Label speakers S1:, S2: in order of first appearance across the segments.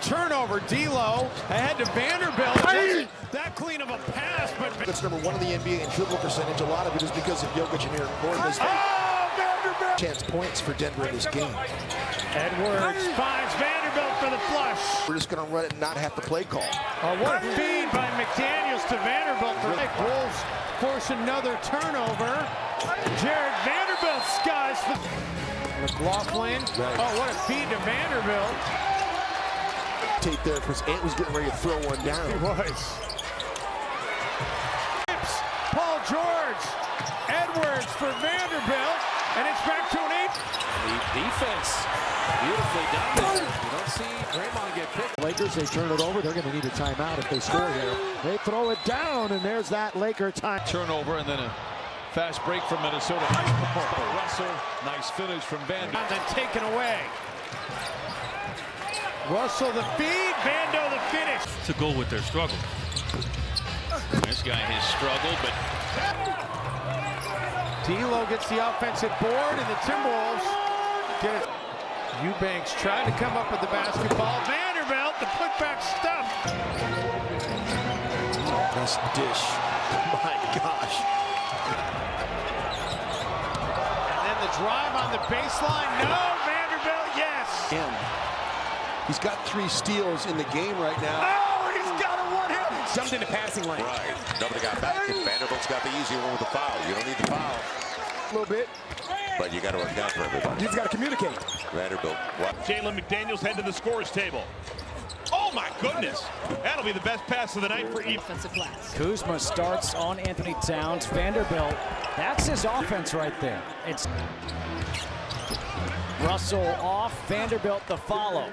S1: turnover. D'Lo ahead to Vanderbilt. That clean of a pass, but
S2: That's number one in the NBA in dribble percentage. A lot of it is because of Jokic and Aaron Gordon.
S1: Vanderbilt!
S2: Chance points for Denver in this game.
S1: Edwards finds Vanderbilt for the flush.
S2: We're just going to run it and not have to play call.
S1: What a feed by McDaniels to Vanderbilt. Wolves force another turnover. Jared Vanderbilt skies for McLaughlin.
S2: Right.
S1: Oh, what a feed to Vanderbilt.
S2: Tape there because Ant was getting ready to throw one down.
S1: He was. Paul George. Edwards for Vanderbilt. And it's back to an 8.
S3: The defense beautifully done. You don't see Draymond get picked.
S4: Lakers, they turn it over. They're going to need a timeout if they score here. They throw it down, and there's that Laker time.
S5: Turnover, and then a fast break from Minnesota. Russell, nice finish from Vanderbilt.
S1: And then taken away. Russell the feed, Vando the finish.
S5: To go with their struggle. This guy has struggled, but
S1: D'Lo gets the offensive board, and the Timberwolves get it. Eubanks trying to come up with the basketball. Vanderbilt, the putback stuff.
S2: Nice dish. My gosh.
S1: And then the drive on the baseline. No, Vanderbilt, yes.
S2: He's got 3 steals in the game right now.
S1: Oh, and he's got a one-hit.
S2: Jumped into passing lane.
S6: Right. Nobody got back. And Vanderbilt's got the easy one with the foul. You don't need the foul.
S2: A little bit.
S6: But you got to account for everybody.
S2: He's got to communicate.
S6: Vanderbilt. What?
S5: Jalen McDaniels head to the scorer's table. Oh my goodness! That'll be the best pass of the night for
S7: offensive glass.
S8: Kuzma starts on Anthony Towns. Vanderbilt, that's his offense right there. It's Russell off, Vanderbilt the follow.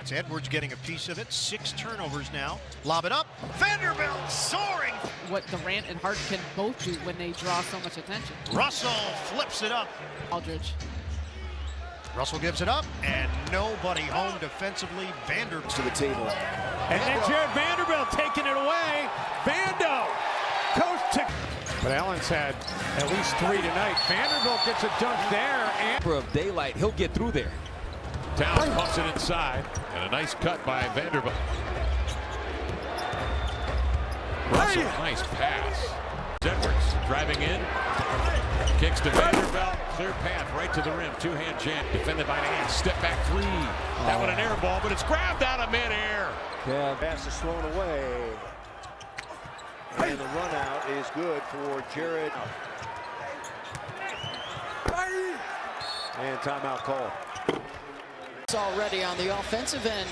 S9: It's Edwards getting a piece of it. 6 turnovers now. Lob it up. Vanderbilt soaring.
S7: What Durant and Hart can both do when they draw so much attention.
S9: Russell flips it up.
S7: Aldridge.
S9: Russell gives it up, and nobody home defensively. Vanderbilt
S2: To the table.
S1: And then Jared Vanderbilt taking it away. Vando, coast to. But Allen's had at least 3 tonight. Vanderbilt gets a dunk there. And
S3: Of daylight, he'll get through there.
S5: Towns pumps it inside, and a nice cut by Vanderbilt. Russell, nice pass. Edwards driving in, kicks to Vanderbilt, clear path right to the rim, 2-hand jam, defended by Nance, step back 3. That one an air ball, but it's grabbed out of midair.
S4: Yeah, pass is thrown away. And the run out is good for Jared. And timeout call.
S7: It's already on the offensive end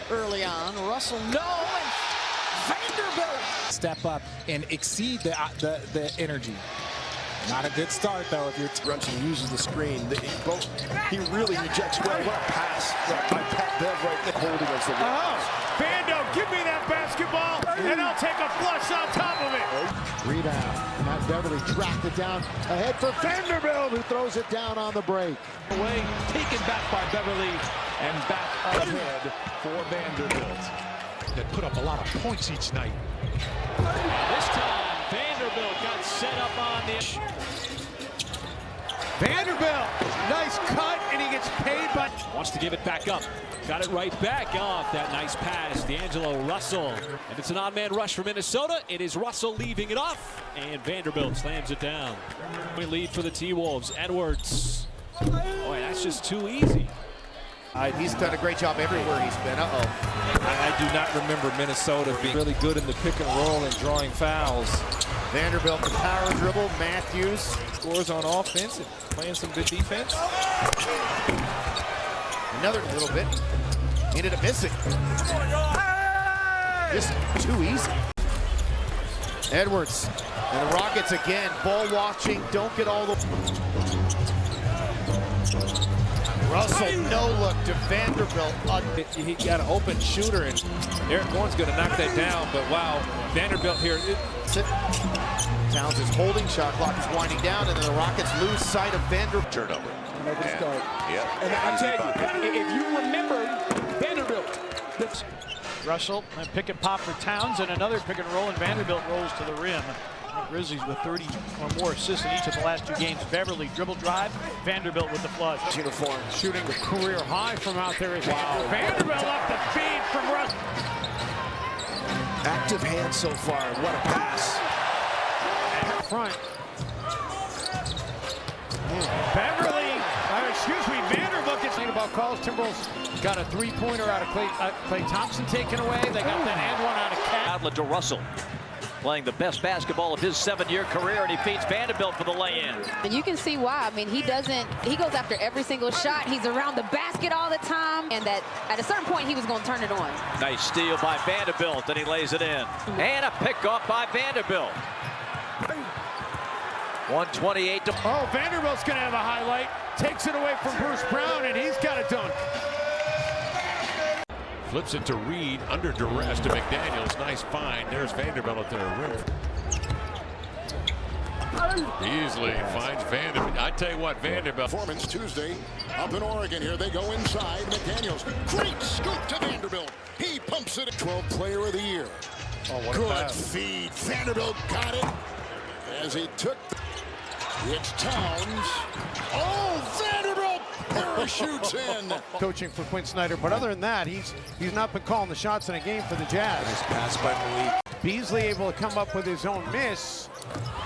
S7: early on. Russell, no, and Vanderbilt.
S8: Step up and exceed the energy. Not a good start, though, if you're...
S2: Brunson uses the screen. He really rejects well. What a pass by Pat Bev right there. Holding against the wall.
S1: Vando, give me that basketball, and I'll take a flush on top of it.
S4: Rebound. Matt Beverly tracked it down ahead for Vanderbilt, who throws it down on the break.
S5: Away, taken back by Beverly, and back ahead for Vanderbilt. That put up a lot of points each night.
S3: This time, Vanderbilt got set up on the...
S1: Vanderbilt, nice cut, and he gets paid by...
S3: Wants to give it back up. Got it right back off that nice pass. D'Angelo Russell. And it's an odd man rush for Minnesota. It is Russell leaving it off. And Vanderbilt slams it down. We lead for the T-Wolves. Edwards. Boy, that's just too easy.
S9: He's done a great job everywhere he's been.
S10: I do not remember Minnesota being really good in the pick and roll and drawing fouls.
S9: Vanderbilt, the power dribble. Matthews
S10: Scores on offense and playing some good defense.
S9: another little bit. Ended up missing. Just too easy. Edwards and the Rockets again. Ball watching. Don't get all the... Russell, no look to Vanderbilt.
S10: He got an open shooter, and Eric Gordon's going to knock that down. But wow, Vanderbilt here.
S9: Towns is holding. Shot clock is winding down, and then the Rockets lose sight of Vanderbilt.
S6: Turnover.
S4: Yeah.
S6: And
S4: I tell you, if you remember Vanderbilt,
S1: Russell, and pick and pop for Towns, and another pick and roll, and Vanderbilt rolls to the rim. Grizzlies with 30 or more assists in each of the last 2 games. Beverly dribble drive, Vanderbilt with the flush.
S2: Uniform.
S1: Shooting the career high from out there is Vanderbilt up the feed.
S2: active hand so far. What a pass.
S1: At front. Vanderbilt gets about calls. Timberwolves got a three-pointer out of Klay Thompson taken away. They got that and one out of Cat.
S11: Outlet to Russell, playing the best basketball of his 7-year career, and he feeds Vanderbilt for the lay-in.
S12: And you can see why. I mean, he goes after every single shot. He's around the basket all the time, and that at a certain point he was going to turn it on.
S11: Nice steal by Vanderbilt, and he lays it in. And a pick off by Vanderbilt. 128 to...
S1: Oh, Vanderbilt's going to have a highlight. Takes it away from Bruce Brown, and he's got a dunk.
S5: Flips it to Reed under duress to McDaniels. Nice find. There's Vanderbilt at the rim. Easily finds Vanderbilt. I tell you what, Vanderbilt.
S13: Performance Tuesday up in Oregon. Here they go inside. McDaniels. Great scoop to Vanderbilt. He pumps it. 12th player of the year.
S1: Oh, what
S13: good feed. Vanderbilt got it as he took. It's Towns. Oh, Vanderbilt parachutes in.
S1: Coaching for Quinn Snyder, but other than that, he's not been calling the shots in a game for the Jazz.
S2: Nice pass by Malik.
S1: Beasley able to come up with his own miss,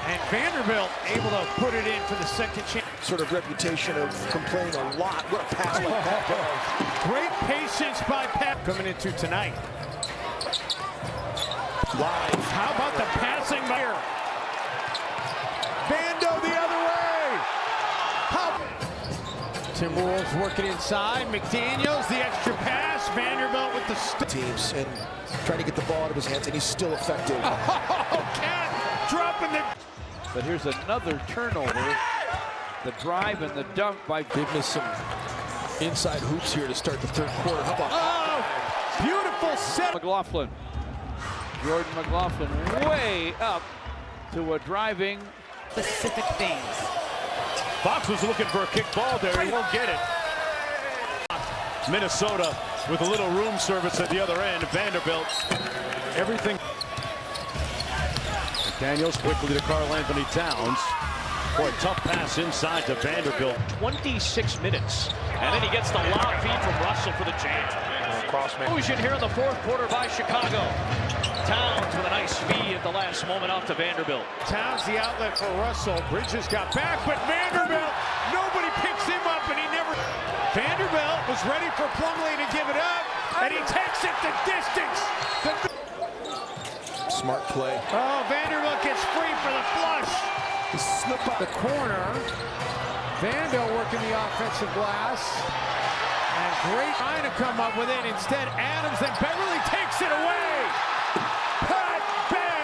S1: and Vanderbilt able to put it in for the second chance.
S2: Sort of reputation of complaining a lot. What a pass like that.
S1: Great patience by Pat coming into tonight.
S2: Live.
S1: How about the passing by here? Vando the other way. How? Timberwolves working inside. McDaniels the extra pass. Vanderbilt with the
S2: teams and trying to get the ball out of his hands, and he's still effective.
S1: Oh, Cat dropping the.
S14: But here's another turnover. The drive and the dunk by.
S2: They've missed some inside hoops here to start the third quarter. How about?
S1: Oh, beautiful set.
S14: McLaughlin. Jordan McLaughlin way up to a driving.
S12: Specific things.
S3: Fox was looking for a kick ball there. He won't get it. Minnesota with a little room service at the other end. Vanderbilt. Everything. McDaniels quickly to Karl Anthony Towns. Boy, tough pass inside to Vanderbilt. 26 minutes. And then he gets the lob feed from Russell for the jam. Motion here in the fourth quarter by Chicago. Towns with a nice feed at the last moment off to Vanderbilt.
S1: Towns the outlet for Russell. Bridges got back, but Vanderbilt, nobody picks him up, and he never. Vanderbilt was ready for Plumlee to give it up, and he takes it the distance.
S2: Smart play.
S1: Oh, Vanderbilt gets free for the flush.
S2: He slip up
S1: the corner. Vando working the offensive glass. And great trying to come up with it. Instead, Adams and Beverly takes it away.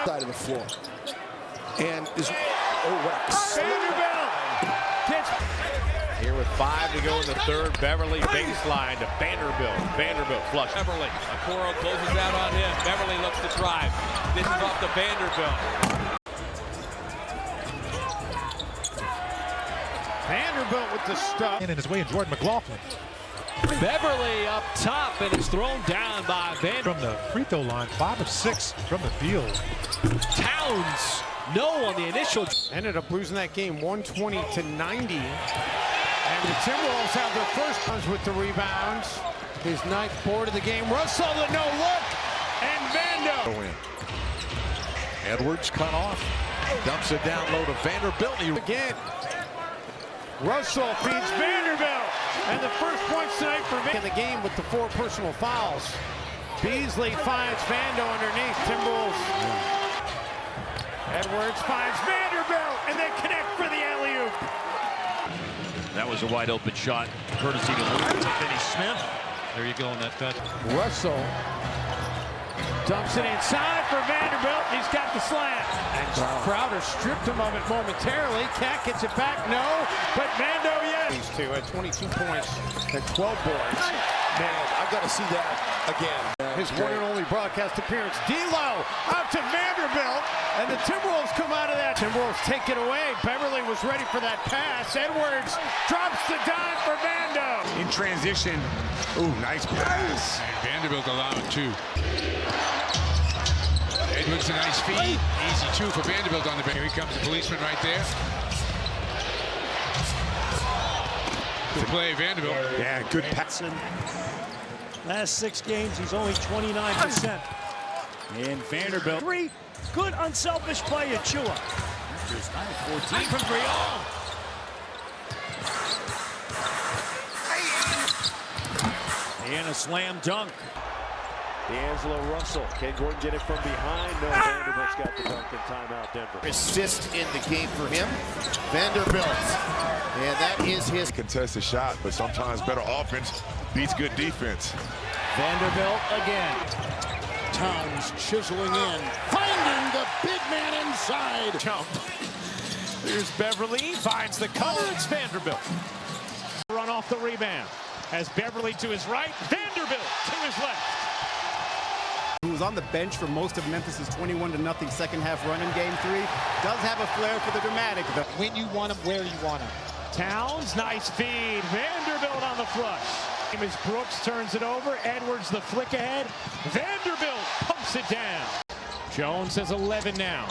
S2: Side of the floor. And is
S1: Vanderbilt gets
S10: here with 5 to go in the third. Beverly baseline to Vanderbilt. Vanderbilt flush.
S14: Beverly. Okoro closes out on him. Beverly looks to drive. This is off to Vanderbilt.
S1: Vanderbilt with the stuff.
S9: And in his way in Jordan McLaughlin.
S3: Beverly up top, and it's thrown down by Vanderbilt.
S9: From the free throw line, 5 of 6 from the field.
S3: Towns, no on the initial.
S1: Ended up losing that game 120-90. And the Timberwolves have their first ones with the rebounds. His 9th board of the game. Russell the no look, and Vando.
S5: Edwards cut off. Dumps it down low to Vanderbilt.
S1: Again. Russell feeds Vanderbilt. And the first points tonight for Vanderbilt in the game with the 4 personal fouls. Beasley finds Vando underneath. Timberwolves. Edwards finds Vanderbilt, and they connect for the alley-oop.
S3: That was a wide open shot, courtesy to Finney Smith. There you go on that cut.
S1: Russell dumps it inside for Vanderbilt. He's got the slam. And Crowder stripped him of it momentarily. Cat gets it back, no. But Vando, yes. These two at 22 points and 12 boards.
S2: Man, I've got to see that again.
S1: His one and only broadcast appearance. D'Lo out to Vanderbilt, and the Timberwolves come out of that. Timberwolves take it away. Beverly was ready for that pass. Edwards drops the dime for Vando.
S13: In transition. Ooh, nice pass.
S10: Vanderbilt allowed 2. Edwards a nice feed. Easy 2 for Vanderbilt on the bench. Here he comes, the policeman right there. Good play, Vanderbilt.
S13: Yeah, good pass.
S15: Last 6 games, he's only 29%.
S1: And Vanderbilt.
S15: Three, good unselfish play at Chua.
S1: 14 from 3. And a slam dunk.
S4: D'Angelo Russell. Can Gordon get it from behind? No, Vanderbilt's got the dunk in timeout, Denver.
S2: Assist in the game for him. Vanderbilt. And that is his
S6: contested shot, but sometimes better offense beats good defense.
S1: Vanderbilt again.
S13: Towns chiseling in, finding the big man inside.
S1: Jump. Here's Beverly, finds the cover. It's Vanderbilt. Run off the rebound. As Beverly to his right, Vanderbilt to his left.
S16: Who was on the bench for most of Memphis' 21-0 second half run in Game 3, does have a flair for the dramatic.
S8: When you want him, where you want him.
S1: Towns, nice feed. Vanderbilt on the flush. As Brooks turns it over, Edwards the flick ahead. Vanderbilt pumps it down. Jones has 11 now.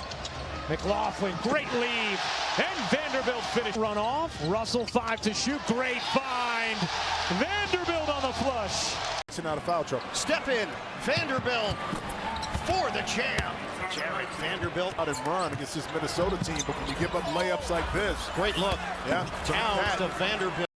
S1: McLaughlin, great lead. And Vanderbilt finish. Run off. Russell 5 to shoot. Great find. Vanderbilt on the flush.
S2: out of foul trouble.
S9: Step in, Vanderbilt for the jam. Jared Vanderbilt
S2: Out and run against this Minnesota team, but when you give up layups like this.
S9: Great look.
S2: Yeah.
S9: Towns to Vanderbilt.